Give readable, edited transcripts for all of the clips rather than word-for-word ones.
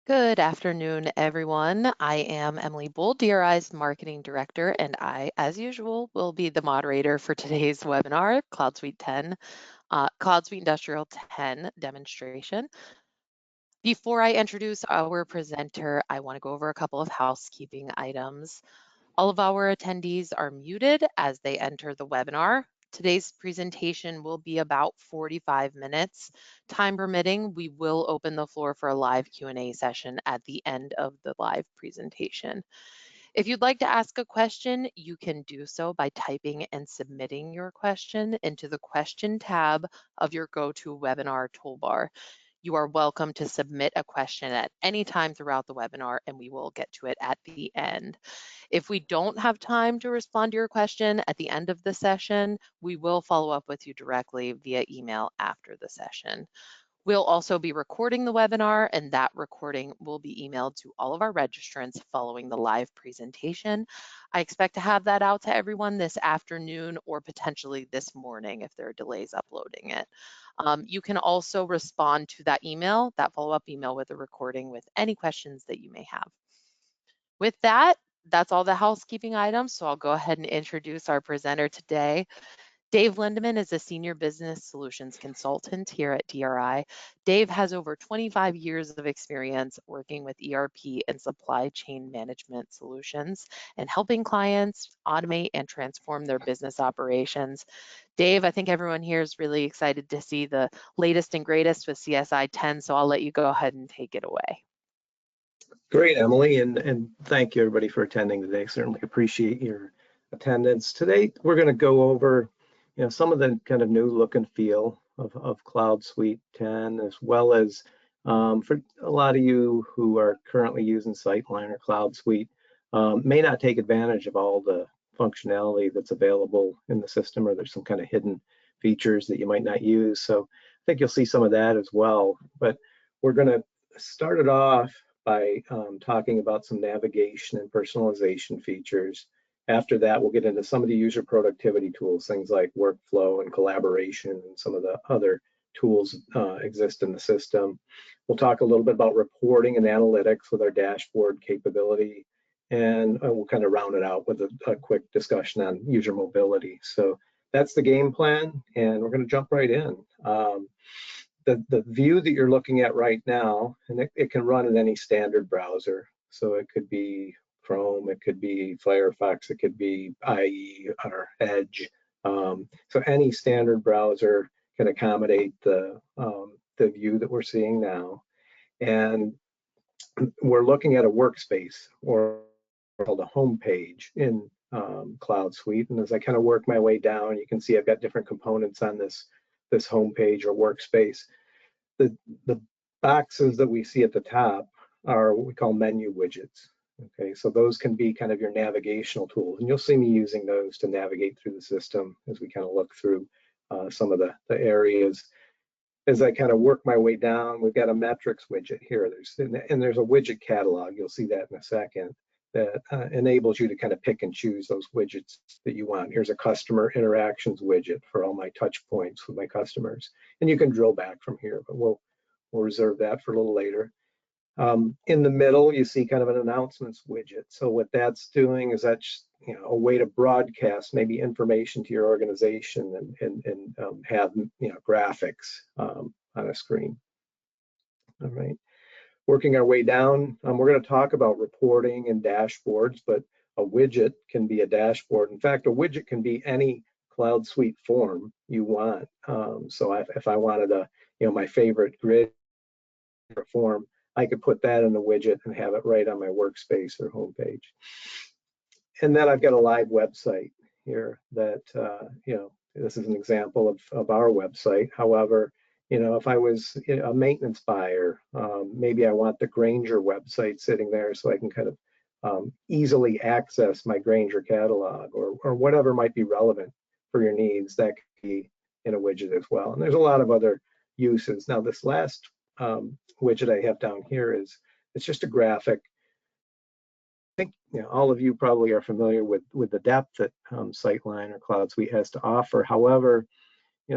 Good afternoon, everyone. I am Emily Bull, DRI's Marketing Director, and I, as usual, will be the moderator for today's webinar, CloudSuite Industrial 10 demonstration. Before I introduce our presenter, I want to go over a couple of housekeeping items. All of our attendees are muted as they enter the webinar. Today's presentation will be about 45 minutes. Time permitting, we will open the floor for a live Q&A session at the end of the live presentation. If you'd like to ask a question, you can do so by typing and submitting your question into the question tab of your GoToWebinar toolbar. You are welcome to submit a question at any time throughout the webinar, and we will get to it at the end. If we don't have time to respond to your question at the end of the session, we will follow up with you directly via email after the session. We'll also be recording the webinar, and that recording will be emailed to all of our registrants following the live presentation. I expect to have that out to everyone this afternoon or potentially this morning if there are delays uploading it. You can also respond to that email, that follow-up email with a recording with any questions that you may have. With that, that's all the housekeeping items, so I'll go ahead and introduce our presenter today. Dave Lindeman is a senior business solutions consultant here at DRI. Dave has over 25 years of experience working with ERP and supply chain management solutions and helping clients automate and transform their business operations. Dave, I think everyone here is really excited to see the latest and greatest with CSI 10, so I'll let you go ahead and take it away. Great, Emily, and thank you everybody for attending today. Certainly appreciate your attendance. Today, we're going to go over some of the kind of new look and feel of CloudSuite 10, as well as for a lot of you who are currently using Sightline or CloudSuite, may not take advantage of all the functionality that's available in the system, or there's some kind of hidden features that you might not use. So I think you'll see some of that as well. But we're going to start it off by talking about some navigation and personalization features. After that, we'll get into some of the user productivity tools, things like workflow and collaboration, and some of the other tools exist in the system. We'll talk a little bit about reporting and analytics with our dashboard capability, and we'll kind of round it out with a quick discussion on user mobility. So that's the game plan, and we're going to jump right in. The view that you're looking at right now, and it can run in any standard browser. So it could be Chrome, it could be Firefox, it could be IE or Edge. So any standard browser can accommodate the view that we're seeing now. And we're looking at a workspace, or called a home page in CloudSuite. And as I kind of work my way down, you can see I've got different components on this home page or workspace. The boxes that we see at the top are what we call menu widgets. Okay, so those can be kind of your navigational tools, and you'll see me using those to navigate through the system as we kind of look through some of the areas. As I kind of work my way down, we've got a metrics widget here. There's a widget catalog. You'll see that in a second. That enables you to kind of pick and choose those widgets that you want. Here's a customer interactions widget for all my touch points with my customers. And you can drill back from here, but we'll reserve that for a little later. In the middle, you see kind of an announcements widget. So what that's doing is that's a way to broadcast maybe information to your organization and have graphics on a screen. All right. Working our way down, we're going to talk about reporting and dashboards, but a widget can be a dashboard. In fact, a widget can be any CloudSuite form you want. So if I wanted my favorite grid form, I could put that in the widget and have it right on my workspace or homepage. And then I've got a live website here that, this is an example of our website. However, if I was a maintenance buyer, maybe I want the Grainger website sitting there so I can kind of easily access my Grainger catalog or whatever might be relevant for your needs. That could be in a widget as well. And there's a lot of other uses. Now, this last widget I have down here it's just a graphic. I think all of you probably are familiar with the depth that Sightline or CloudSuite has to offer. However,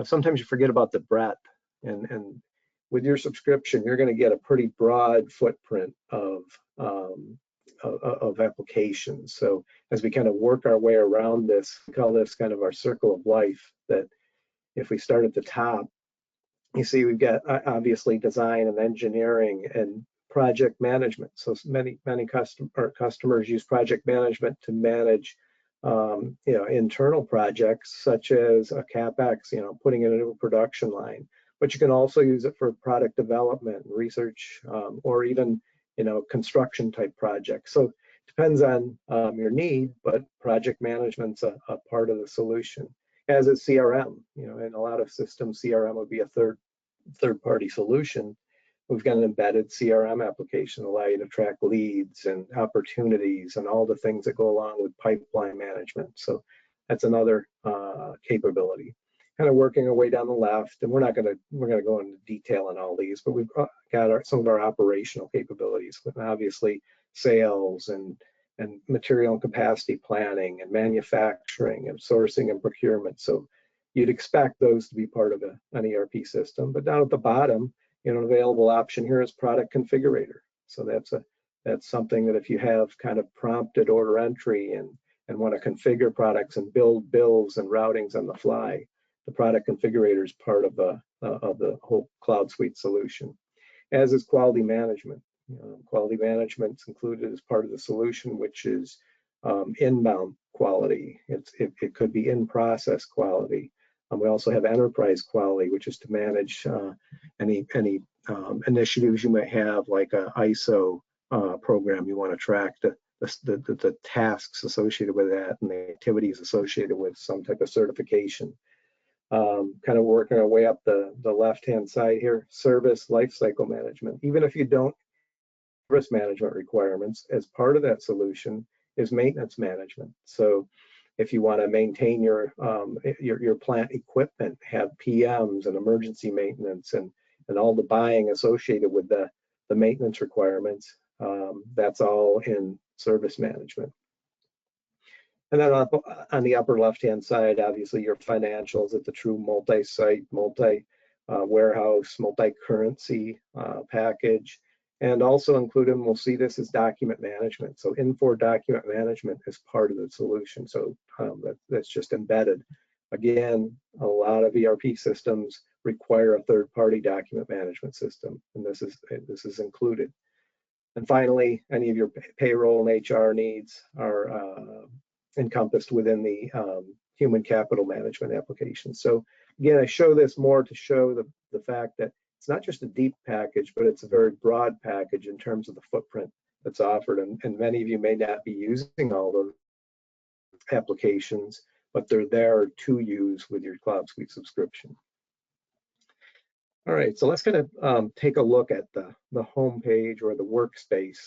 sometimes you forget about the breadth. And with your subscription, you're going to get a pretty broad footprint of applications. So as we kind of work our way around this, we call this kind of our circle of life, that if we start at the top, you see we've got obviously design and engineering and project management. So many customers use project management to manage internal projects such as a CapEx, putting in a new production line. But you can also use it for product development, research, or even construction type projects. So it depends on your need, but project management's a part of the solution. As is CRM, in a lot of systems, CRM would be a third-party solution. We've got an embedded CRM application that allow you to track leads and opportunities and all the things that go along with pipeline management. So that's another capability. Kind of working our way down the left, and we're going to go into detail on all these, but we've got some of our operational capabilities, with obviously sales and material and capacity planning and manufacturing and sourcing and procurement. So you'd expect those to be part of an ERP system. But down at the bottom, an available option here is product configurator. So that's something that if you have kind of prompted order entry and want to configure products and build bills and routings on the fly, the product configurator is part of the whole CloudSuite solution. As is quality management. Quality management's included as part of the solution, which is inbound quality. It could be in-process quality. We also have enterprise quality, which is to manage any initiatives you might have, like an ISO program. You want to track the tasks associated with that and the activities associated with some type of certification. Kind of working our way up the left-hand side here, service lifecycle management. Even if you don't service management requirements, as part of that solution is maintenance management. So if you want to maintain your plant equipment, have PMs and emergency maintenance and all the buying associated with the maintenance requirements, that's all in service management. And then on the upper left-hand side, obviously your financials at the true multi-site, multi-warehouse, multi-currency package. And also included, and we'll see this, is document management. So Infor document management is part of the solution. So that's just embedded. Again, a lot of ERP systems require a third-party document management system, and this is included. And finally, any of your payroll and HR needs are encompassed within the human capital management application. So again, I show this more to show the fact that it's not just a deep package, but it's a very broad package in terms of the footprint that's offered. And many of you may not be using all those applications, but they're there to use with your CloudSuite subscription. All right, so let's kind of take a look at the home page or the workspace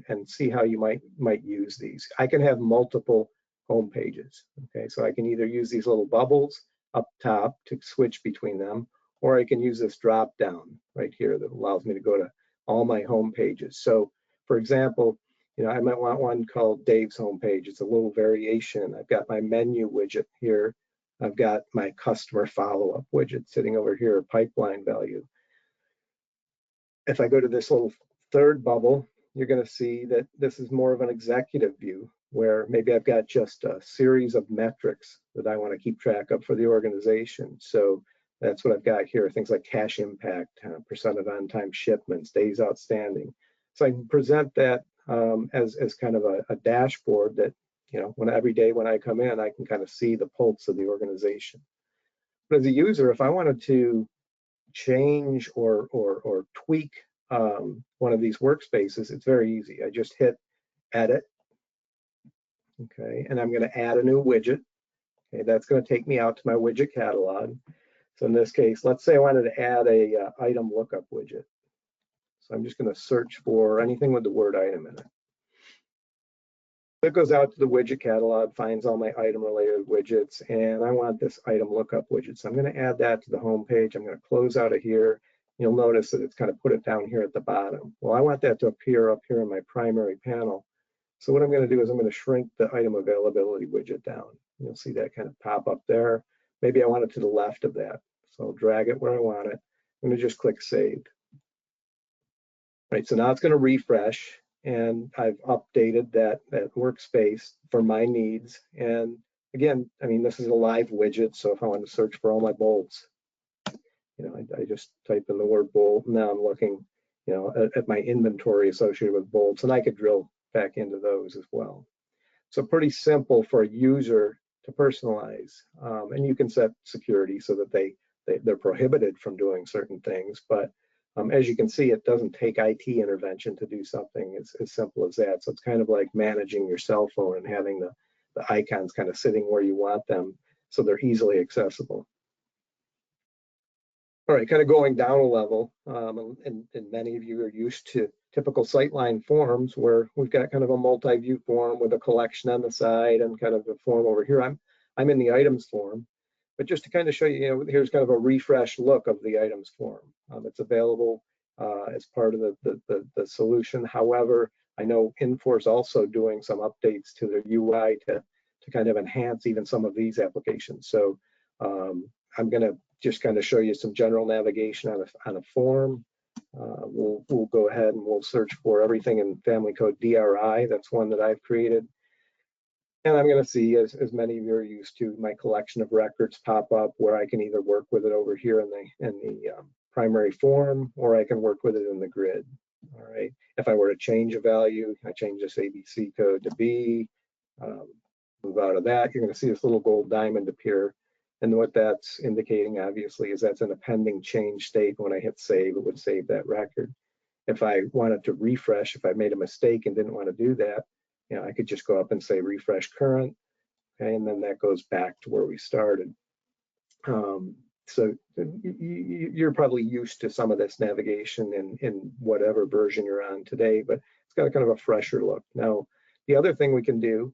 and see how you might use these. I can have multiple home pages. Okay, so I can either use these little bubbles up top to switch between them, or I can use this drop down right here that allows me to go to all my home pages. So for example, I might want one called Dave's home page. It's a little variation. I've got my menu widget here. I've got my customer follow-up widget sitting over here, pipeline value. If I go to this little third bubble, you're going to see that this is more of an executive view, where maybe I've got just a series of metrics that I want to keep track of for the organization. So that's what I've got here, things like cash impact, percent of on-time shipments, days outstanding. So I can present that as kind of a dashboard that, every day when I come in, I can kind of see the pulse of the organization. But as a user, if I wanted to change or tweak one of these workspaces, it's very easy. I just hit edit, okay, and I'm going to add a new widget. Okay, that's going to take me out to my widget catalog. So in this case, let's say I wanted to add a item lookup widget. So I'm just going to search for anything with the word item in it. It goes out to the widget catalog, finds all my item related widgets, and I want this item lookup widget. So I'm going to add that to the home page. I'm going to close out of here. You'll notice that it's kind of put it down here at the bottom. Well, I want that to appear up here in my primary panel. So what I'm going to do is I'm going to shrink the item availability widget down. You'll see that kind of pop up there. Maybe I want it to the left of that. So I'll drag it where I want it. I'm going to just click Save. Right, so now it's going to refresh, and I've updated that workspace for my needs. And again, I mean, this is a live widget, so if I want to search for all my bolts, I just type in the word bolt. Now I'm looking, at my inventory associated with bolts, and I could drill back into those as well. So pretty simple for a user to personalize, and you can set security so that they're prohibited from doing certain things. But as you can see, it doesn't take IT intervention to do something as simple as that. So it's kind of like managing your cell phone and having the icons kind of sitting where you want them so they're easily accessible. All right, kind of going down a level, and many of you are used to typical sightline forms where we've got kind of a multi-view form with a collection on the side and kind of a form over here. I'm in the items form, but just to kind of show you, here's kind of a refresh look of the items form. It's available as part of the solution. However, I know Infor is also doing some updates to their UI to kind of enhance even some of these applications. So I'm going to just kind of show you some general navigation on a form. We'll go ahead and we'll search for everything in family code DRI. That's one that I've created. And I'm going to see, as many of you are used to, my collection of records pop up where I can either work with it over here in the primary form, or I can work with it in the grid. All right. If I were to change a value, I change this ABC code to B, move out of that, you're going to see this little gold diamond appear. And what that's indicating, obviously, is that's in a pending change state. When I hit save, it would save that record. If I wanted to refresh, if I made a mistake and didn't want to do that, I could just go up and say refresh current, okay, and then that goes back to where we started. So you're probably used to some of this navigation in whatever version you're on today, but it's got a kind of a fresher look. Now, the other thing we can do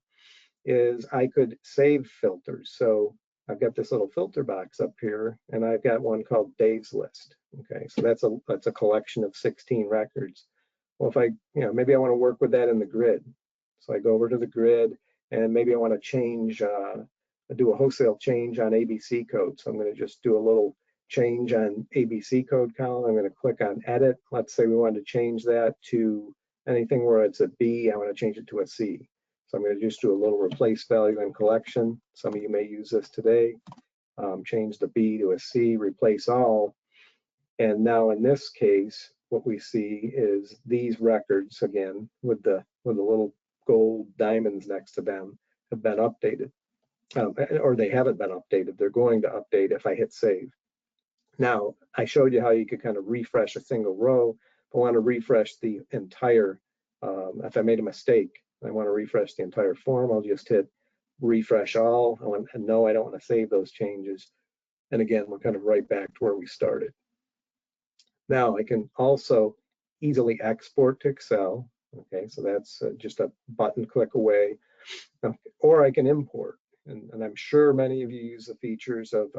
is I could save filters. So I've got this little filter box up here, and I've got one called Days List. Okay, so that's a collection of 16 records. Well, if I, maybe I want to work with that in the grid. So I go over to the grid, and maybe I want to change, do a wholesale change on ABC code. So I'm going to just do a little change on ABC code column. I'm going to click on edit. Let's say we want to change that to anything where it's a B. I want to change it to a C. So I'm going to just do a little replace value in collection. Some of you may use this today. Change the B to a C, replace all. And now in this case, what we see is these records, again, with the little gold diamonds next to them, have been updated. Or they haven't been updated. They're going to update if I hit save. Now, I showed you how you could kind of refresh a single row. If I want to refresh the entire, if I made a mistake, I want to refresh the entire form, I'll just hit refresh all. And no, I don't want to save those changes. And again, we're kind of right back to where we started. Now I can also easily export to Excel. Okay, so that's just a button click away. Or I can import. And I'm sure many of you use the features of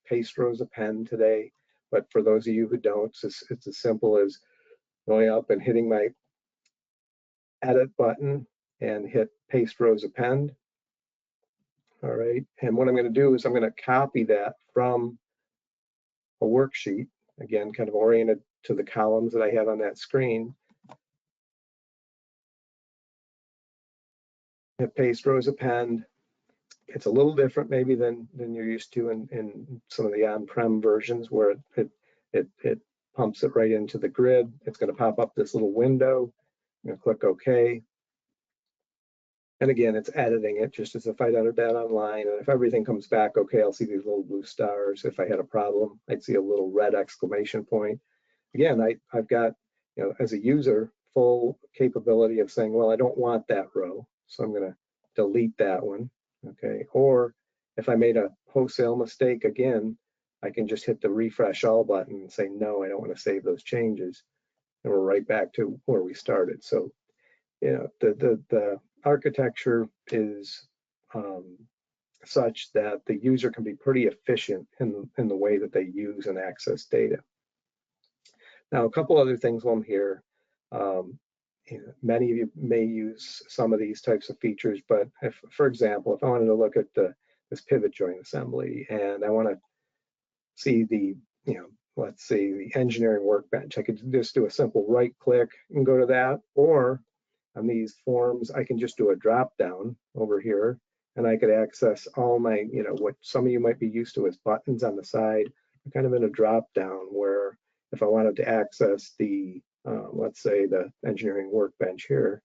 paste rows append today. But for those of you who don't, it's as simple as going up and hitting my edit button and hit paste rows append. All right, and what I'm going to do is I'm going to copy that from a worksheet, again, kind of oriented to the columns that I have on that screen. Hit paste rows append. It's a little different maybe than you're used to in some of the on-prem versions where it pumps it right into the grid. It's going to pop up this little window. I'm going to click OK. And again, it's editing it just as if I'd entered that online. And if everything comes back okay, I'll see these little blue stars. If I had a problem, I'd see a little red exclamation point. Again, I've got, as a user, full capability of saying, well, I don't want that row, so I'm going to delete that one. Okay, or if I made a wholesale mistake, again, I can just hit the refresh all button and say, no, I don't want to save those changes. And we're right back to where we started. So, the architecture is such that the user can be pretty efficient in the way that they use and access data. Now, a couple other things while I'm here. Many of you may use some of these types of features, but if, for example, if I wanted to look at this pivot joint assembly and I want to see the, let's see, the engineering workbench. I could just do a simple right click and go to that, or on these forms, I can just do a drop down over here and I could access all my, what some of you might be used to as buttons on the side, kind of in a drop down where if I wanted to access the, let's say the engineering workbench here,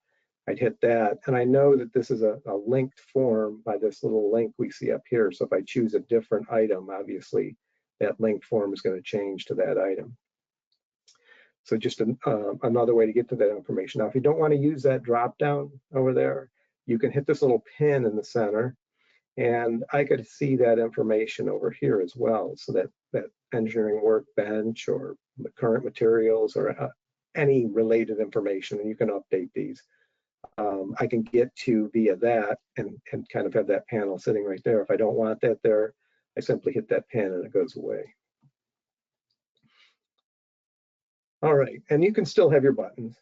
I'd hit that. And I know that this is a linked form by this little link we see up here. So if I choose a different item, obviously that linked form is going to change to that item. So just another way to get to that information. Now, if you don't want to use that drop down over there, you can hit this little pin in the center, and I could see that information over here as well. So that engineering workbench or the current materials or any related information, and you can update these. I can get to via that and kind of have that panel sitting right there. If I don't want that there, I simply hit that pin and it goes away. All right, and you can still have your buttons,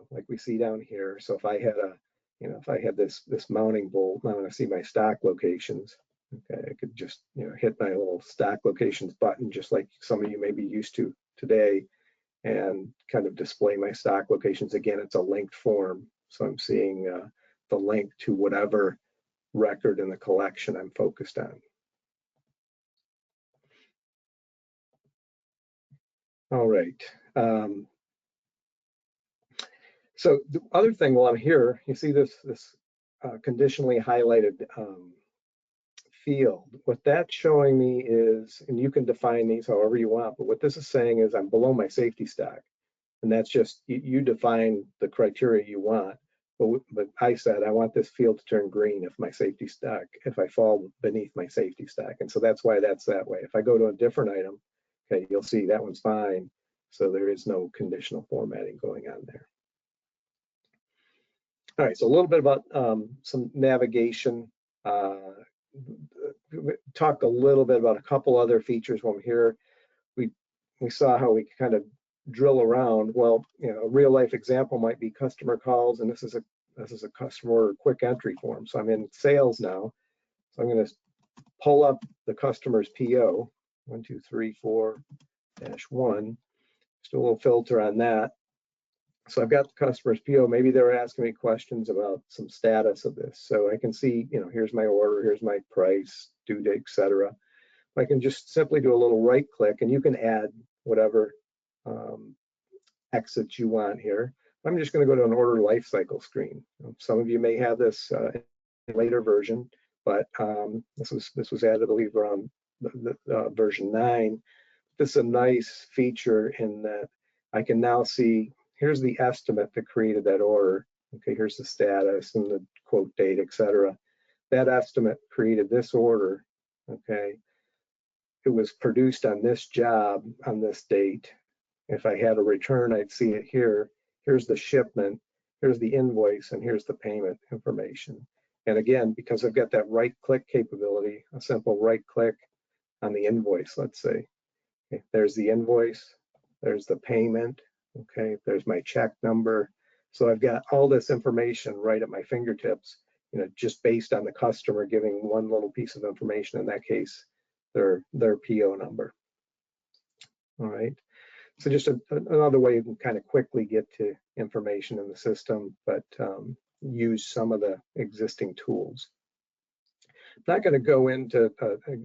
like we see down here. So if I had if I had this mounting bolt, I want to see my stock locations. Okay, I could just hit my little stock locations button, just like some of you may be used to today, and kind of display my stock locations. Again, it's a linked form, so I'm seeing the link to whatever record in the collection I'm focused on. All right. So the other thing while I'm here, you see this conditionally highlighted field. What that's showing me is, and you can define these however you want, but what this is saying is I'm below my safety stack. And that's just, you define the criteria you want. But I said, I want this field to turn green if my safety stack, if I fall beneath my safety stack. And so that's why that's that way. If I go to a different item, okay, you'll see that one's fine. So there is no conditional formatting going on there. All right, so a little bit about some navigation. We talked a little bit about a couple other features when we're here. We saw how we kind of drill around. Well, a real life example might be customer calls, and this is a customer quick entry form. So I'm in sales now. So I'm going to pull up the customer's PO 1234-1. Just a little filter on that. So I've got the customer's PO. Maybe they're asking me questions about some status of this. So I can see, here's my order, here's my price, due date, etc. I can just simply do a little right click, and you can add whatever exits you want here. I'm just going to go to an order lifecycle screen. Some of you may have this in a later version, but this was added, I believe, around the version 9. This is a nice feature in that I can now see, here's the estimate that created that order. Okay, here's the status and the quote date, etc. That estimate created this order. Okay, it was produced on this job on this date. If I had a return, I'd see it here. Here's the shipment, here's the invoice, and here's the payment information. And again, because I've got that right click capability, a simple right click on the invoice, let's say. Okay, there's the invoice, there's the payment, okay, there's my check number. So I've got all this information right at my fingertips, just based on the customer giving one little piece of information, in that case, their PO number. All right. So just another way you can kind of quickly get to information in the system, but use some of the existing tools. I'm not going to go into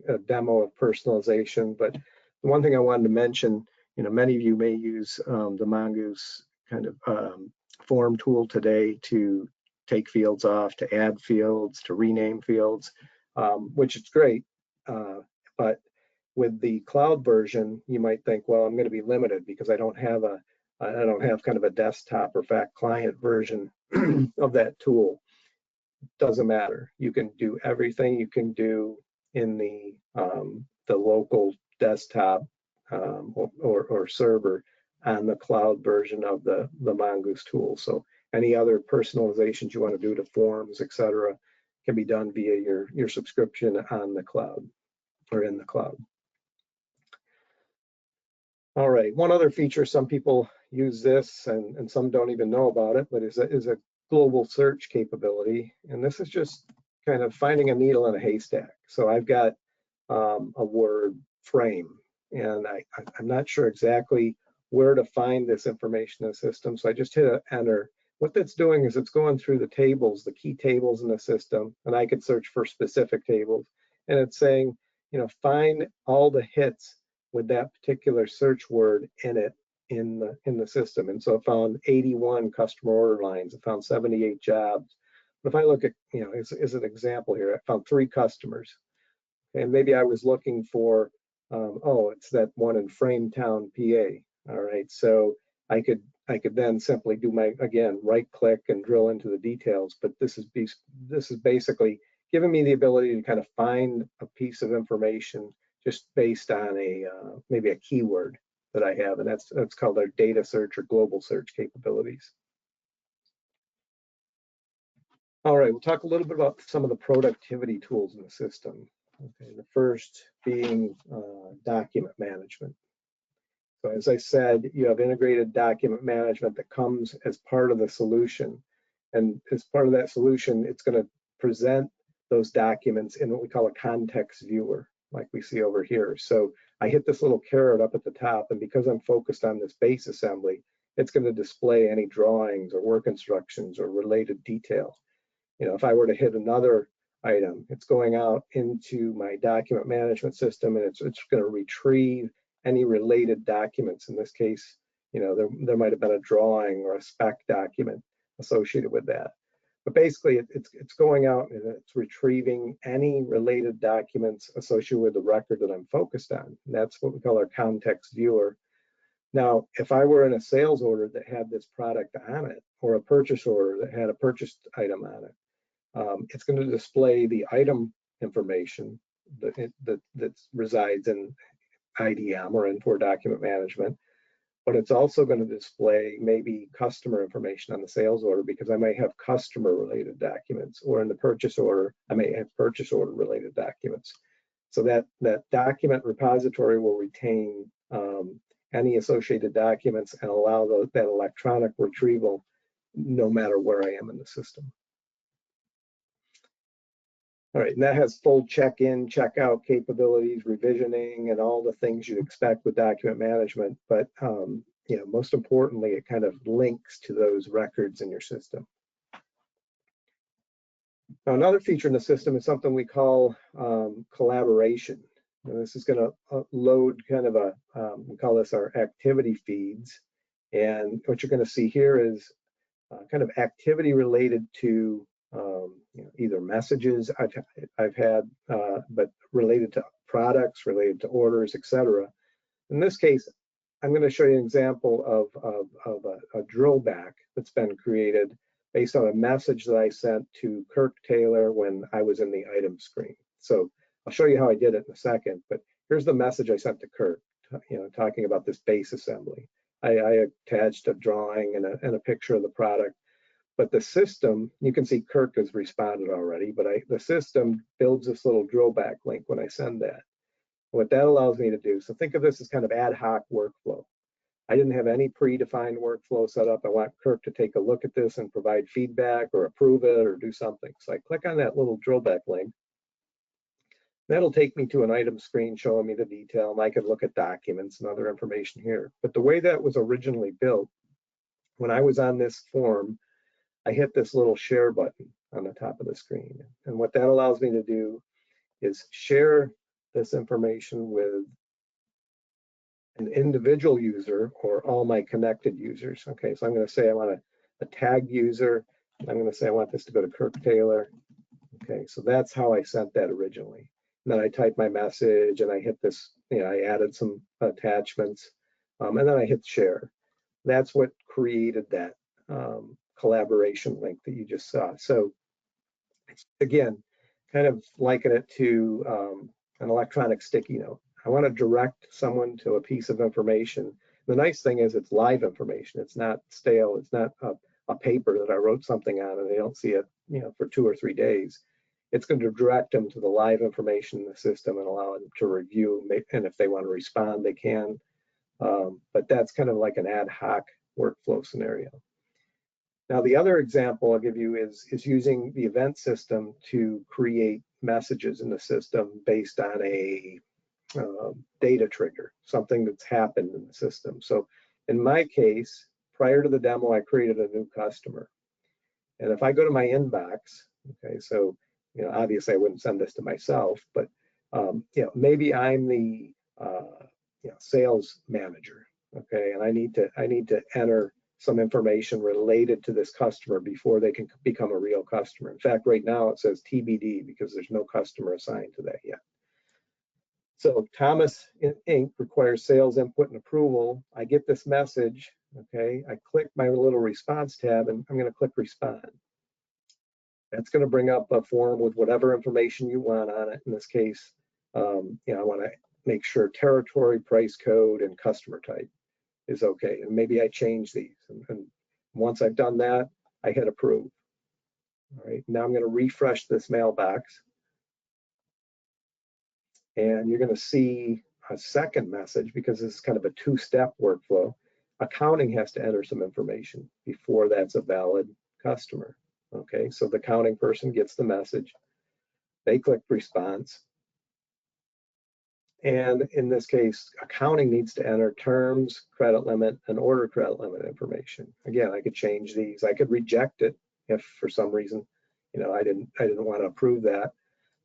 a demo of personalization, but the one thing I wanted to mention, many of you may use the Mongoose kind of form tool today to take fields off, to add fields, to rename fields, which is great, but with the cloud version, you might think, well, I'm going to be limited because I don't have kind of a desktop or fact client version of that tool. Doesn't matter. You can do everything you can do in the local desktop or server on the cloud version of the Mongoose tool. So any other personalizations you want to do to forms, etc., can be done via your subscription on the cloud or in the cloud. All right, one other feature, some people use this and some don't even know about it, but is a global search capability. And this is just kind of finding a needle in a haystack. So I've got a word frame and I'm not sure exactly where to find this information in the system. So I just hit enter. What that's doing is it's going through the tables, the key tables in the system, and I could search for specific tables. And it's saying, find all the hits with that particular search word in it in the system. And so it found 81 customer order lines. It found 78 jobs. But if I look at, as an example here, I found 3 customers. And maybe I was looking for, it's that one in Frametown, PA. All right, so I could then simply do again, right click and drill into the details. But this is basically giving me the ability to kind of find a piece of information just based on maybe a keyword that I have, and that's called our data search or global search capabilities. All right, we'll talk a little bit about some of the productivity tools in the system. Okay, the first being document management. So as I said, you have integrated document management that comes as part of the solution. And as part of that solution, it's going to present those documents in what we call a context viewer, like we see over here. So I hit this little caret up at the top, and because I'm focused on this base assembly, it's going to display any drawings or work instructions or related detail. If I were to hit another item, it's going out into my document management system, and it's going to retrieve any related documents. In this case, there might have been a drawing or a spec document associated with that. But basically, it's going out and it's retrieving any related documents associated with the record that I'm focused on. And that's what we call our context viewer. Now, if I were in a sales order that had this product on it, or a purchase order that had a purchased item on it, it's going to display the item information that resides in IDM or Infor document management, but it's also going to display maybe customer information on the sales order, because I may have customer related documents, or in the purchase order, I may have purchase order related documents. So that document repository will retain any associated documents and allow that electronic retrieval no matter where I am in the system. All right, and that has full check-in, check-out capabilities, revisioning, and all the things you'd expect with document management. But most importantly, it kind of links to those records in your system. Now, another feature in the system is something we call collaboration. And this is going to load kind of we call this our activity feeds. And what you're going to see here is kind of activity related to either messages I've had, but related to products, related to orders, etc. In this case, I'm going to show you an example of a drill back that's been created based on a message that I sent to Kirk Taylor when I was in the item screen. So I'll show you how I did it in a second, but here's the message I sent to Kirk, talking about this base assembly. I attached a drawing and a picture of the product. But the system, you can see Kirk has responded already, but the system builds this little drill back link when I send that. What that allows me to do, so think of this as kind of ad hoc workflow. I didn't have any predefined workflow set up. I want Kirk to take a look at this and provide feedback or approve it or do something. So I click on that little drill back link. That'll take me to an item screen showing me the detail, and I can look at documents and other information here. But the way that was originally built, when I was on this form, I hit this little share button on the top of the screen. And what that allows me to do is share this information with an individual user or all my connected users. Okay, so I'm going to say I want a tagged user. I'm going to say I want this to go to Kirk Taylor. Okay, so that's how I sent that originally. And then I type my message and I hit this, I added some attachments, and then I hit share. That's what created that collaboration link that you just saw. So again, kind of liken it to an electronic sticky note. I want to direct someone to a piece of information. The nice thing is it's live information. It's not stale. It's not a paper that I wrote something on and they don't see it, for 2 or 3 days. It's going to direct them to the live information in the system and allow them to review. And if they want to respond, they can. But that's kind of like an ad hoc workflow scenario. Now, the other example I'll give you is using the event system to create messages in the system based on a data trigger, something that's happened in the system. So in my case, prior to the demo, I created a new customer. And if I go to my inbox, okay, so obviously I wouldn't send this to myself, but maybe I'm the sales manager, okay, and I need to enter some information related to this customer before they can become a real customer. In fact, right now it says TBD because there's no customer assigned to that yet. So Thomas Inc. requires sales input and approval. I get this message, okay, I click my little response tab and I'm going to click respond. That's going to bring up a form with whatever information you want on it. In this case, I want to make sure territory, price code, and customer type is okay. And maybe I change these. And once I've done that, I hit approve. All right, now I'm going to refresh this mailbox. And you're going to see a second message because this is kind of a two-step workflow. Accounting has to enter some information before that's a valid customer. Okay, so the accounting person gets the message. They click response. And in this case, accounting needs to enter terms, credit limit, and order credit limit information. Again, I could change these. I could reject it if for some reason, I didn't want to approve that.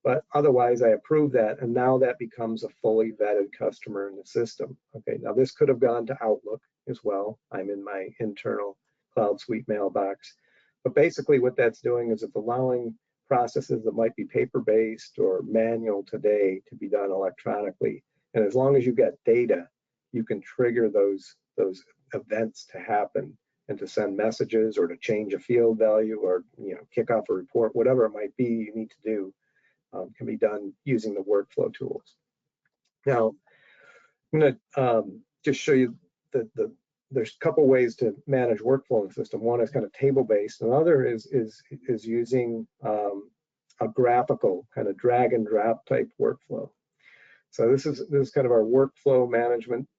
But otherwise, I approve that, and now that becomes a fully vetted customer in the system. Okay, now this could have gone to Outlook as well. I'm in my internal CloudSuite mailbox. But basically what that's doing is it's allowing processes that might be paper-based or manual today to be done electronically. And as long as you've got data, you can trigger those events to happen and to send messages or to change a field value or kick off a report, whatever it might be you need to do. Can be done using the workflow tools. Now, I'm going to just show you there's a couple ways to manage workflow in the system. One is kind of table-based. Another is using a graphical kind of drag and drop type workflow. So this is kind of our workflow management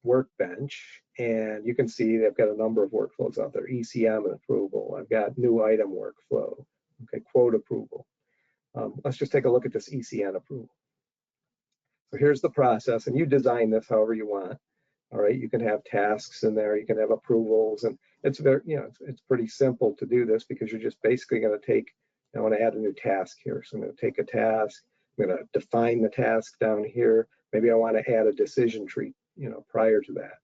workbench, and you can see they've got a number of workflows out there: ECM and approval. I've got new item workflow. Okay, quote approval. Let's just take a look at this ECN approval. So here's the process, and you design this however you want. All right, you can have tasks in there, you can have approvals, and it's very, it's pretty simple to do this because you're just basically going to take. I want to add a new task here, so I'm going to take a task. I'm going to define the task down here. Maybe I want to add a decision tree, prior to that.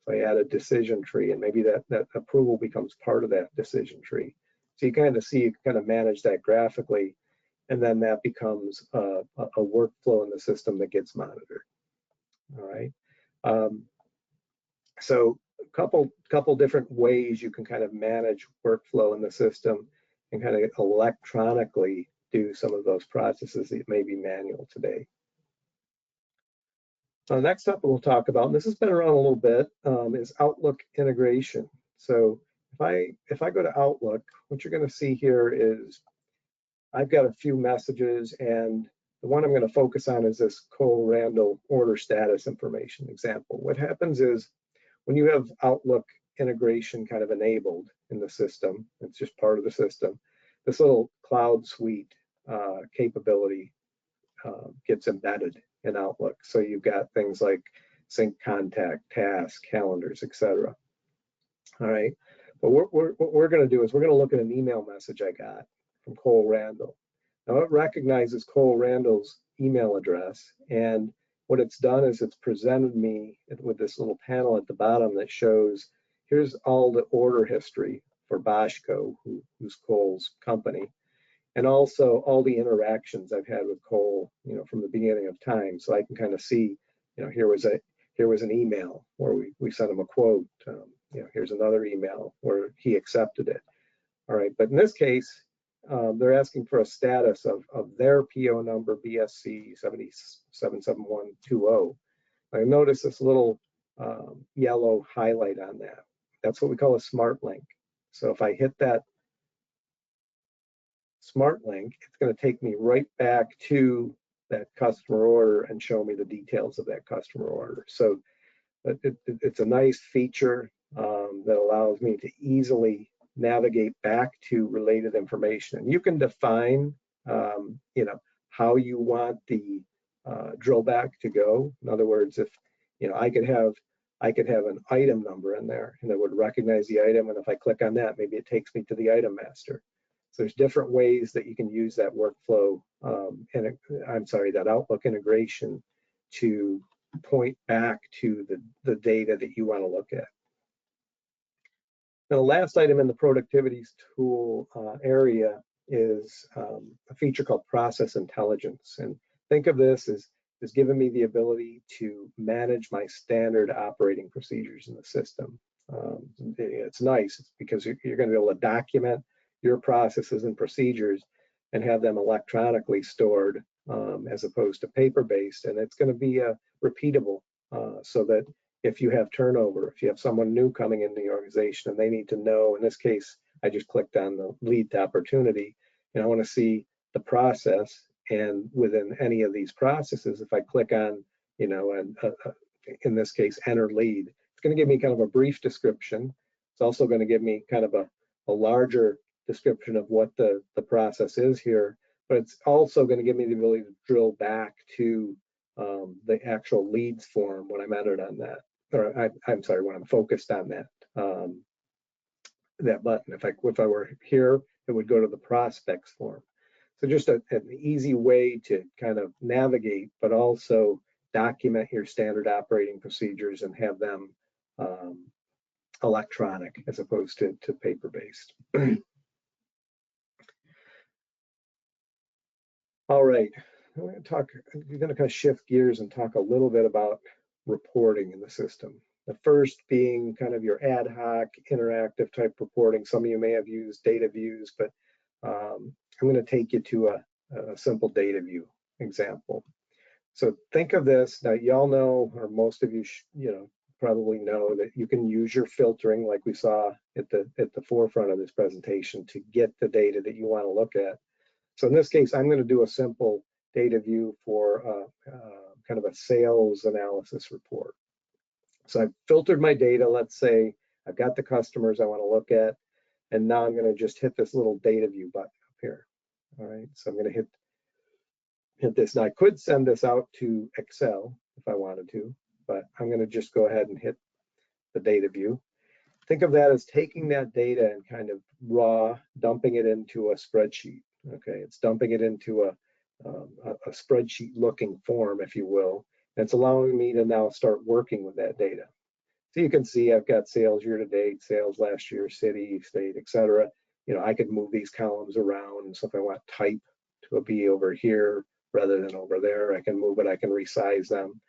So I add a decision tree, and maybe that approval becomes part of that decision tree. So you kind of manage that graphically. And then that becomes a workflow in the system that gets monitored. All right. So a couple different ways you can kind of manage workflow in the system and kind of electronically do some of those processes that may be manual today. Next up we'll talk about, and this has been around a little bit, is Outlook integration. So if I go to Outlook, what you're going to see here is I've got a few messages, and the one I'm going to focus on is this Cole Randall order status information example. What happens is when you have Outlook integration kind of enabled in the system, it's just part of the system, this little CloudSuite capability gets embedded in Outlook. So you've got things like sync contact, task, calendars, etc. All right, but what we're going to do is we're going to look at an email message I got from Cole Randall. Now it recognizes Cole Randall's email address, and what it's done is it's presented me with this little panel at the bottom that shows here's all the order history for Boschco, who's Cole's company, and also all the interactions I've had with Cole, from the beginning of time. So I can kind of see, here was an email where we sent him a quote. Here's another email where he accepted it. All right, but in this case, they're asking for a status of their PO number, BSC 777120. I notice this little yellow highlight on that. That's what we call a smart link. So if I hit that smart link, it's going to take me right back to that customer order and show me the details of that customer order. So it's a nice feature that allows me to easily navigate back to related information. And you can define, how you want the drill back to go. In other words, if I could have an item number in there, and it would recognize the item, and if I click on that, maybe it takes me to the item master. So there's different ways that you can use that workflow, that Outlook integration to point back to the data that you want to look at. Now, the last item in the productivity tool area is a feature called process intelligence. And think of this as giving me the ability to manage my standard operating procedures in the system. It's nice because you're going to be able to document your processes and procedures and have them electronically stored as opposed to paper-based. And it's going to be repeatable so that if you have turnover, if you have someone new coming into the organization and they need to know, in this case, I just clicked on the lead to opportunity, and I want to see the process. And within any of these processes, if I click on, in this case, enter lead, it's going to give me kind of a brief description. It's also going to give me kind of a larger description of what the process is here, but it's also going to give me the ability to drill back to the actual leads form when I'm entered on that, or I'm sorry, when I'm focused on that that button. If I were here, it would go to the prospects form. So just an easy way to kind of navigate, but also document your standard operating procedures and have them electronic as opposed to paper-based. All right, we're going to kind of shift gears and talk a little bit about reporting in the system. The first being kind of your ad hoc, interactive type reporting. Some of you may have used data views, but I'm going to take you to a simple data view example. So think of this. Now, y'all know, or most of you, probably know that you can use your filtering, like we saw at the forefront of this presentation, to get the data that you want to look at. So in this case, I'm going to do a simple data view for kind of a sales analysis report. So I've filtered my data. Let's say I've got the customers I want to look at, and now I'm going to just hit this little data view button up here. All right, so I'm going to hit this. Now I could send this out to Excel if I wanted to, but I'm going to just go ahead and hit the data view. Think of that as taking that data and kind of raw, dumping it into a spreadsheet. Okay, it's dumping it into a spreadsheet looking form, if you will. And it's allowing me to now start working with that data. So you can see I've got sales year to date, sales last year, city, state, etc. I could move these columns around. So if I want type to be over here rather than over there, I can move it, I can resize them.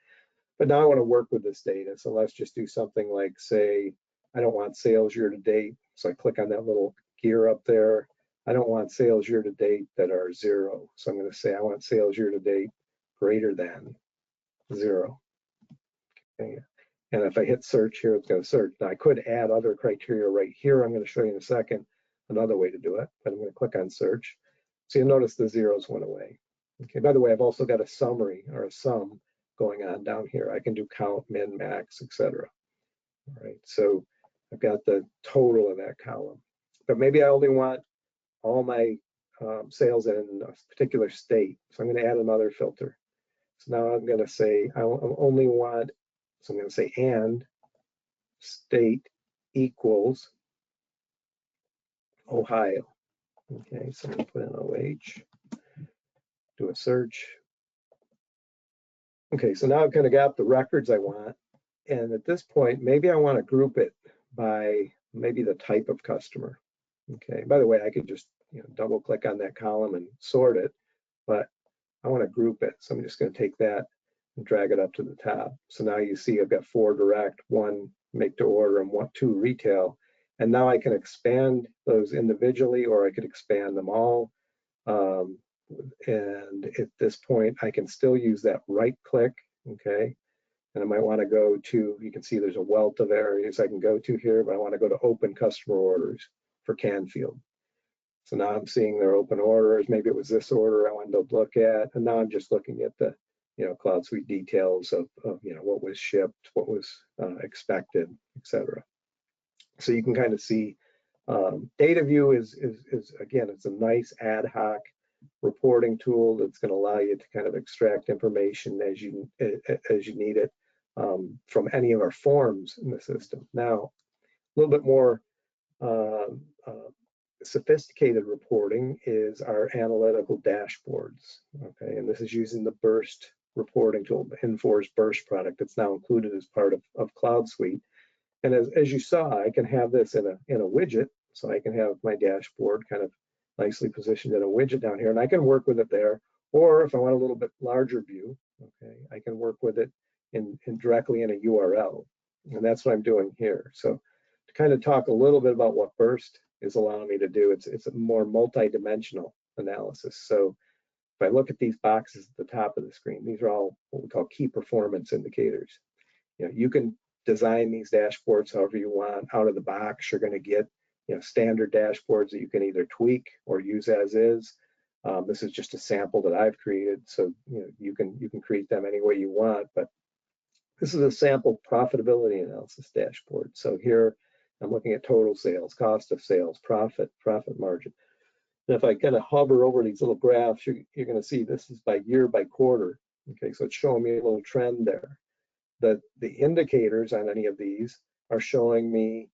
But now I want to work with this data. So let's just do something like, say, I don't want sales year to date. So I click on that little gear up there. I don't want sales year to date that are 0. So I'm going to say I want sales year to date greater than 0. Okay. And if I hit search here, it's going to search. Now I could add other criteria right here. I'm going to show you in a second another way to do it, but I'm going to click on search. So you'll notice the zeros went away. Okay, by the way, I've also got a summary or a sum going on down here. I can do count, min, max, etc. All right, so I've got the total in that column. But maybe I only want all my sales in a particular state. So I'm going to add another filter. So now I'm going to say I only want, so I'm going to say and state equals Ohio. Okay, so I'm going to put in OH, do a search. Okay, so now I've kind of got the records I want. And at this point, maybe I want to group it by maybe the type of customer. Okay, by the way, I could just double click on that column and sort it, but I want to group it. So I'm just going to take that and drag it up to the top. So now you see I've got 4 direct, 1 make to order, and 2 retail. And now I can expand those individually, or I could expand them all. And at this point, I can still use that right click, okay? And I might want to go to, you can see there's a wealth of areas I can go to here, but I want to go to open customer orders for Canfield. So now I'm seeing their open orders. Maybe it was this order I wanted to look at. And now I'm just looking at the, CloudSuite details of what was shipped, what was expected, etc. So you can kind of see data view is again, it's a nice ad hoc reporting tool that's going to allow you to kind of extract information as you need it from any of our forms in the system. Now, a little bit more sophisticated reporting is our analytical dashboards. Okay, and this is using the Burst reporting tool, Infor's Burst product that's now included as part of CloudSuite. And as you saw, I can have this in a widget, so I can have my dashboard kind of nicely positioned in a widget down here, and I can work with it there. Or if I want a little bit larger view, okay, I can work with it in directly in a URL, and that's what I'm doing here. So to kind of talk a little bit about what Burst is allowing me to do, it's a more multi-dimensional analysis. So if I look at these boxes at the top of the screen, these are all what we call key performance indicators. You know, you can design these dashboards however you want. Out of the box, you're going to get standard dashboards that you can either tweak or use as is. This is just a sample that I've created, so you can create them any way you want. But this is a sample profitability analysis dashboard. So here I'm looking at total sales, cost of sales, profit margin. And if I kind of hover over these little graphs, you're going to see this is by year, by quarter. Okay, so it's showing me a little trend there. The indicators on any of these are showing me,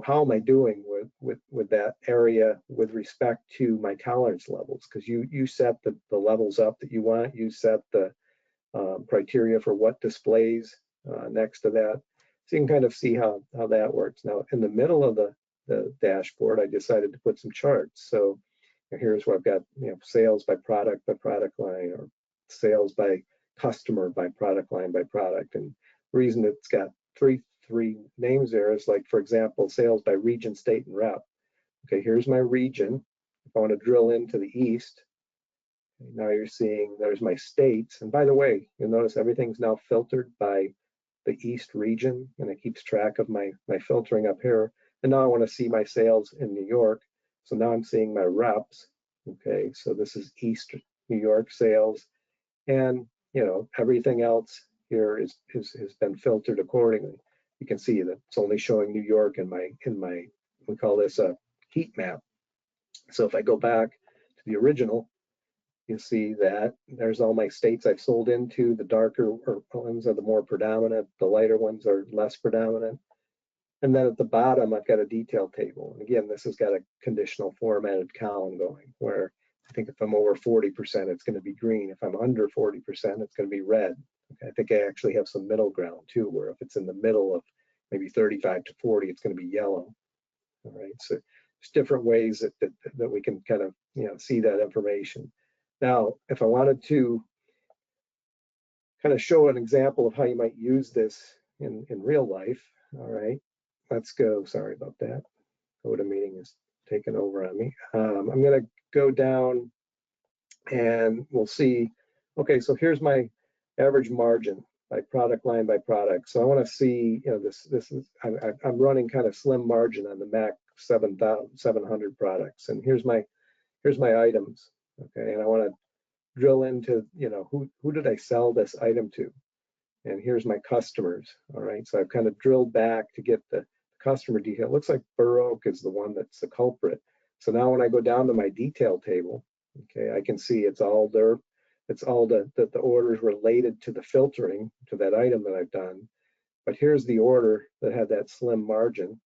how am I doing with that area with respect to my tolerance levels? Because you set the levels up that you want, you set the criteria for what displays next to that. So you can kind of see how that works. Now, in the middle of the dashboard, I decided to put some charts. So here's where I've got sales by product line, or sales by customer by product line by product. And the reason it's got three names there is, like, for example, sales by region, state, and rep. Okay, here's my region. If I want to drill into the east, now you're seeing there's my states. And by the way, you'll notice everything's now filtered by the east region, and it keeps track of my filtering up here. And now I want to see my sales in New York. So now I'm seeing my reps. Okay, so this is East New York sales, and everything else here has been filtered accordingly. You can see that it's only showing New York in my we call this a heat map. So if I go back to the original, you see that there's all my states I've sold into. The darker ones are the more predominant, the lighter ones are less predominant. And then at the bottom, I've got a detail table. And again, this has got a conditional formatted column going, where I think if I'm over 40%, it's going to be green. If I'm under 40%, it's going to be red. Okay, I think I actually have some middle ground too, where if it's in the middle of maybe 35 to 40, it's going to be yellow. All right, so there's different ways that we can kind of see that information. Now, if I wanted to kind of show an example of how you might use this in real life, all right, let's go. Sorry about that. GoToMeeting is taking over on me. I'm going to go down and we'll see. Okay, so here's my average margin by product line by product. So I want to see, this is I'm running kind of slim margin on the Mac 700 products, and here's my items. Okay, and I want to drill into who did I sell this item to, and here's my customers. All right, so I've kind of drilled back to get the customer detail. It looks like Burr Oak is the one that's the culprit. So now when I go down to my detail table, okay, I can see it's all there. It's all the orders related to the filtering to that item that I've done. But here's the order that had that slim margin,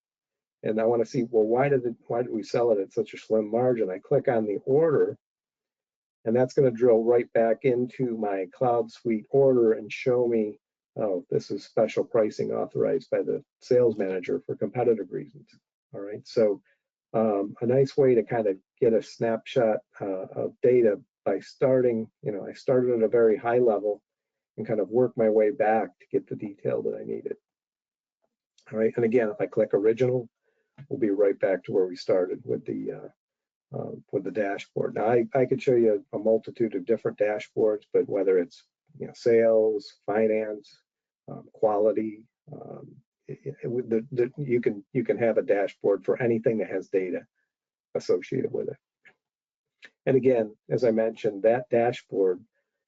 and I want to see, well, why did we sell it at such a slim margin? I click on the order, and that's going to drill right back into my CloudSuite order and show me, oh, this is special pricing authorized by the sales manager for competitive reasons. All right, so a nice way to kind of get a snapshot of data by starting, I started at a very high level and kind of work my way back to get the detail that I needed. All right, and again, if I click original, we'll be right back to where we started with the dashboard. Now, I could show you a multitude of different dashboards, but whether it's sales, finance, quality, you can have a dashboard for anything that has data associated with it. And again, as I mentioned, that dashboard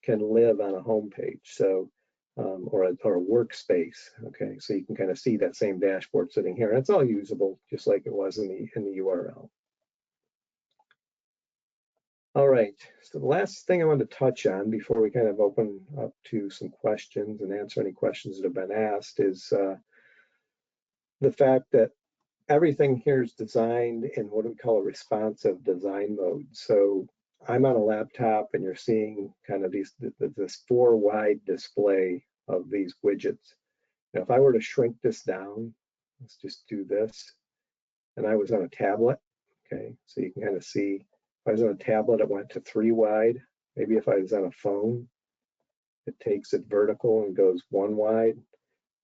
can live on a home page, so or a workspace. Okay, so you can kind of see that same dashboard sitting here, and it's all usable just like it was in the URL. All right, so the last thing I want to touch on before we kind of open up to some questions and answer any questions that have been asked is the fact that everything here is designed in what we call a responsive design mode. So I'm on a laptop and you're seeing kind of this 4-wide display of these widgets. Now, if I were to shrink this down, let's just do this, and I was on a tablet, okay, so you can kind of see, if I was on a tablet, it went to 3 wide. Maybe if I was on a phone, it takes it vertical and goes 1 wide.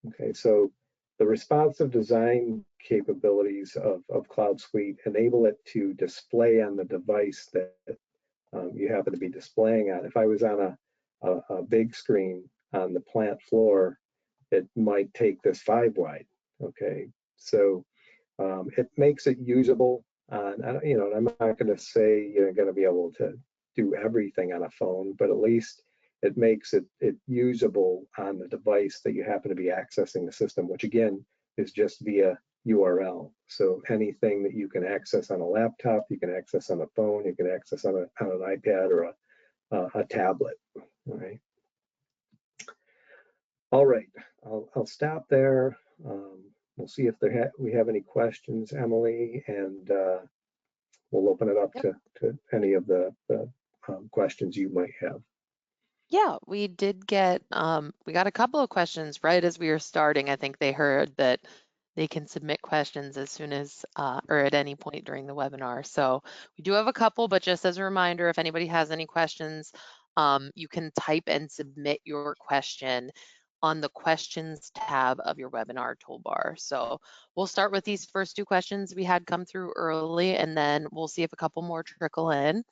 Okay, so the responsive design capabilities of CloudSuite enable it to display on the device that you happen to be displaying on. If I was on a big screen on the plant floor, it might take this 5 wide. Okay, so it makes it usable. You know, I'm not going to say you're going to be able to do everything on a phone, but at least it makes it usable on the device that you happen to be accessing the system, which again is just via URL. So anything that you can access on a laptop, you can access on a phone, you can access on an iPad or a tablet. All right, I'll stop there. We'll see if we have any questions, Emily, and we'll open it up Yep. to any of the questions you might have. Yeah, we did get, we got a couple of questions right as we were starting. I think they heard that they can submit questions as soon as, or at any point during the webinar. So we do have a couple, but just as a reminder, if anybody has any questions, you can type and submit your question on the questions tab of your webinar toolbar. So we'll start with these first 2 questions we had come through early, and then we'll see if a couple more trickle in.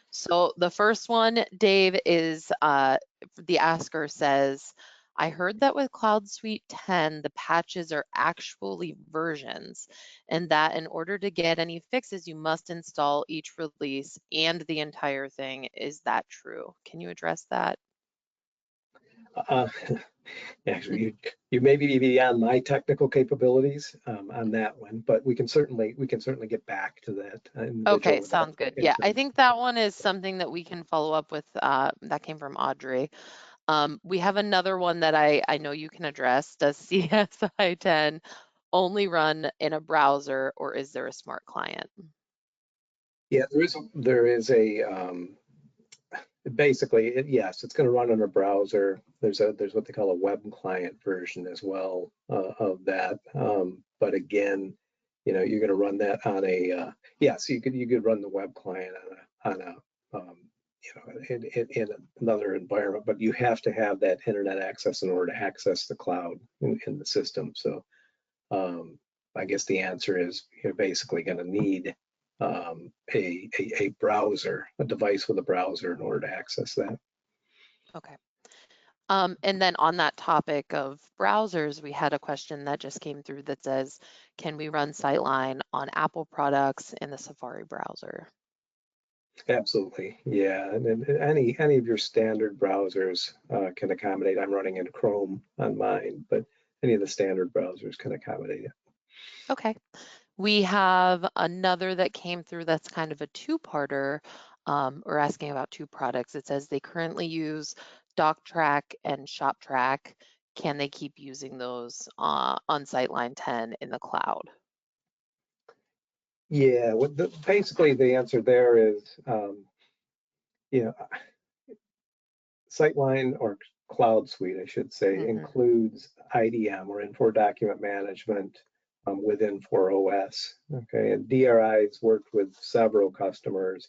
So the first one, Dave, is the asker says, I heard that with CloudSuite 10, the patches are actually versions, and that in order to get any fixes, you must install each release and the entire thing. Is that true? Can you address that? Actually, you may be beyond my technical capabilities on that one, but we can certainly get back to that individual Okay, with that sounds good. Yeah, I insight. think that one is something that we can follow up with. That came from Audrey. We have another one that I know you can address. Does CSI 10 only run in a browser, or is there a smart client? Yeah, there is a basically, yes, it's going to run on a browser. There's what they call a web client version as well of that. But again, you know, you're going to run that on a yes, you could run the web client on a you know, in another environment, but you have to have that internet access in order to access the cloud in the system. So I guess the answer is you're basically going to need a browser, a device with a browser in order to access that. Okay. And then on that topic of browsers, we had a question that just came through that says, can we run Sightline on Apple products in the Safari browser? Absolutely, yeah. And any of your standard browsers can accommodate. I'm running in Chrome on mine, but any of the standard browsers can accommodate it. Okay. We have another that came through that's kind of a 2-parter. We're asking about 2 products. It says they currently use DocTrack and ShopTrack. Can they keep using those on Sightline 10 in the cloud? Yeah, basically the answer there is, you know, Sightline or CloudSuite, I should say, includes IDM or Infor Document Management with Infor OS. Okay, and DRI's worked with several customers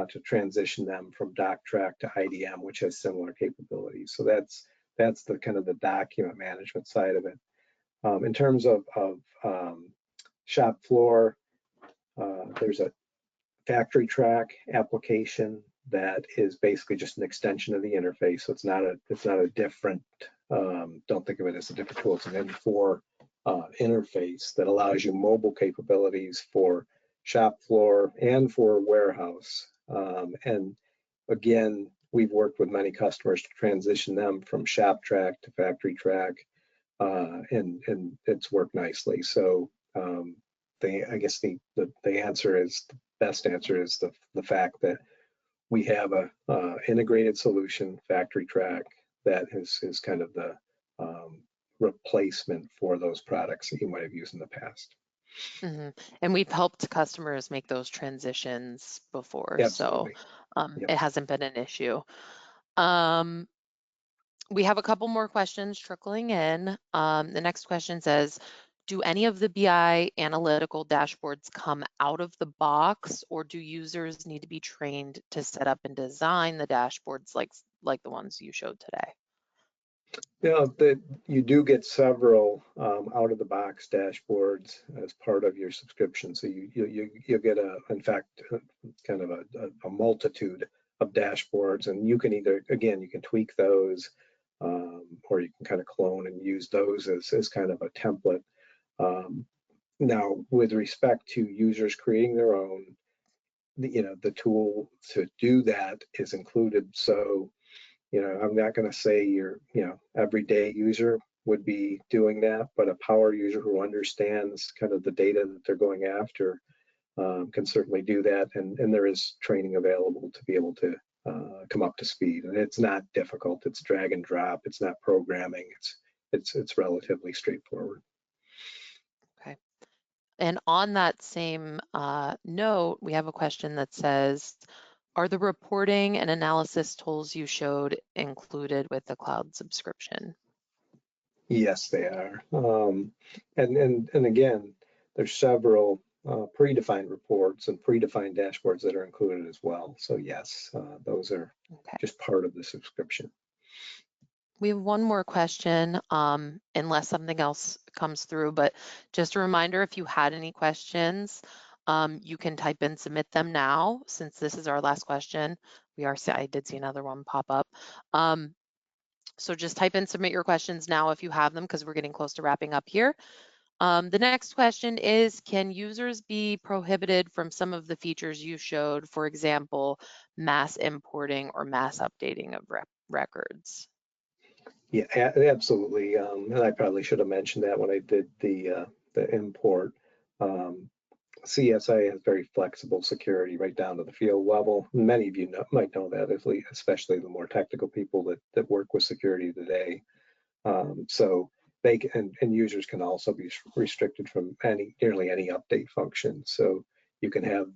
to transition them from DocTrack to IDM, which has similar capabilities. So that's the kind of the document management side of it. In terms of shop floor, there's a factory track application that is basically just an extension of the interface. So it's not a different, don't think of it as a different tool. It's an Infor interface that allows you mobile capabilities for shop floor and for warehouse. And again, we've worked with many customers to transition them from shop track to factory track, and it's worked nicely. So I guess the answer is, the best answer is the fact that we have a integrated solution, Factory Track, that is kind of the replacement for those products that you might have used in the past. Mm-hmm. And we've helped customers make those transitions before, so Absolutely. Yep. it hasn't been an issue. We have a couple more questions trickling in. The next question says, do any of the BI analytical dashboards come out of the box, or do users need to be trained to set up and design the dashboards like the ones you showed today? You do get several out-of-the-box dashboards as part of your subscription. So you get in fact, kind of a multitude of dashboards, and you can either, again, you can tweak those, or you can kind of clone and use those as kind of a template. Now, with respect to users creating their own, the tool to do that is included. So, I'm not going to say your, everyday user would be doing that, but a power user who understands kind of the data that they're going after can certainly do that. And there is training available to be able to come up to speed. And it's not difficult. It's drag and drop. It's not programming. It's relatively straightforward. Okay. And on that same note, we have a question that says, are the reporting and analysis tools you showed included with the cloud subscription? Yes, they are. And again, there's several predefined reports and predefined dashboards that are included as well. So yes, those are just part of the subscription. We have one more question, unless something else comes through, but just a reminder, if you had any questions, you can type in submit them now, since this is our last question. I did see another one pop up. So just type in submit your questions now if you have them, because we're getting close to wrapping up here. The next question is, can users be prohibited from some of the features you showed, for example, mass importing or mass updating of records? Yeah, absolutely. And I probably should have mentioned that when I did the import. CSI has very flexible security right down to the field level. Many of you might know that, especially the more technical people that work with security today. So they can, and users can also be restricted from nearly any update function. So you can have,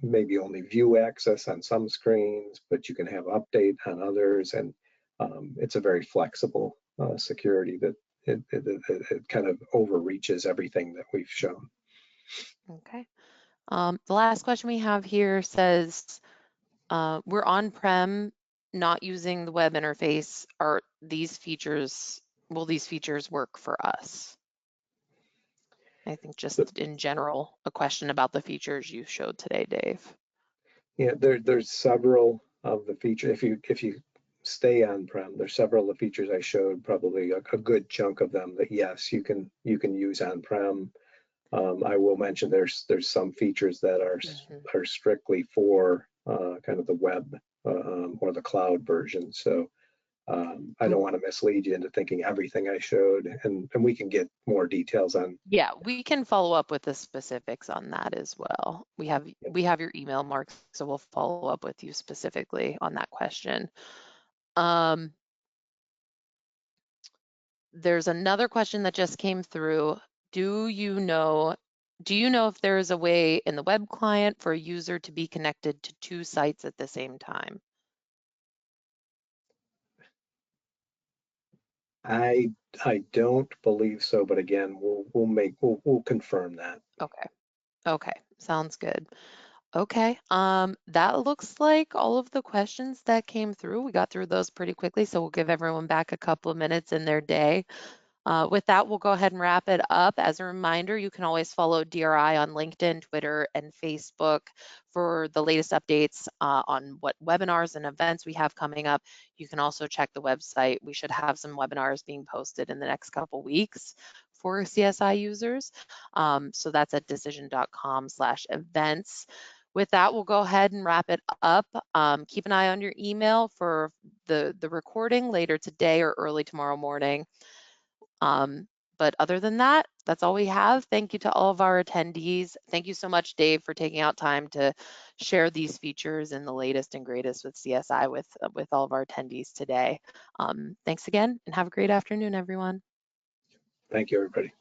maybe only view access on some screens, but you can have update on others, and it's a very flexible security that it kind of overreaches everything that we've shown. Okay. The last question we have here says, we're on-prem, not using the web interface. Will these features work for us? I think just in general, a question about the features you showed today, Dave. Yeah, there's several of the features. If you stay on-prem, there's several of the features I showed, probably a good chunk of them that yes, you can use on-prem. I will mention there's some features that are strictly for kind of the web or the cloud version. So I don't want to mislead you into thinking everything I showed, and we can get more details on. Yeah, we can follow up with the specifics on that as well. We have your email, Mark, so we'll follow up with you specifically on that question. There's another question that just came through. Do you know if there is a way in the web client for a user to be connected to 2 sites at the same time? I don't believe so, but again, we'll confirm that. Okay, sounds good. Okay, that looks like all of the questions that came through. We got through those pretty quickly, so we'll give everyone back a couple of minutes in their day. With that, we'll go ahead and wrap it up. As a reminder, you can always follow DRI on LinkedIn, Twitter, and Facebook for the latest updates on what webinars and events we have coming up. You can also check the website. We should have some webinars being posted in the next couple weeks for CSI users. So that's at decision.com/events. With that, we'll go ahead and wrap it up. Keep an eye on your email for the recording later today or early tomorrow morning. But But other than that, that's all we have. Thank you to all of our attendees. Thank you so much, Dave, for taking out time to share these features and the latest and greatest with CSI with all of our attendees today. Thanks again, and have a great afternoon, everyone. Thank you, everybody.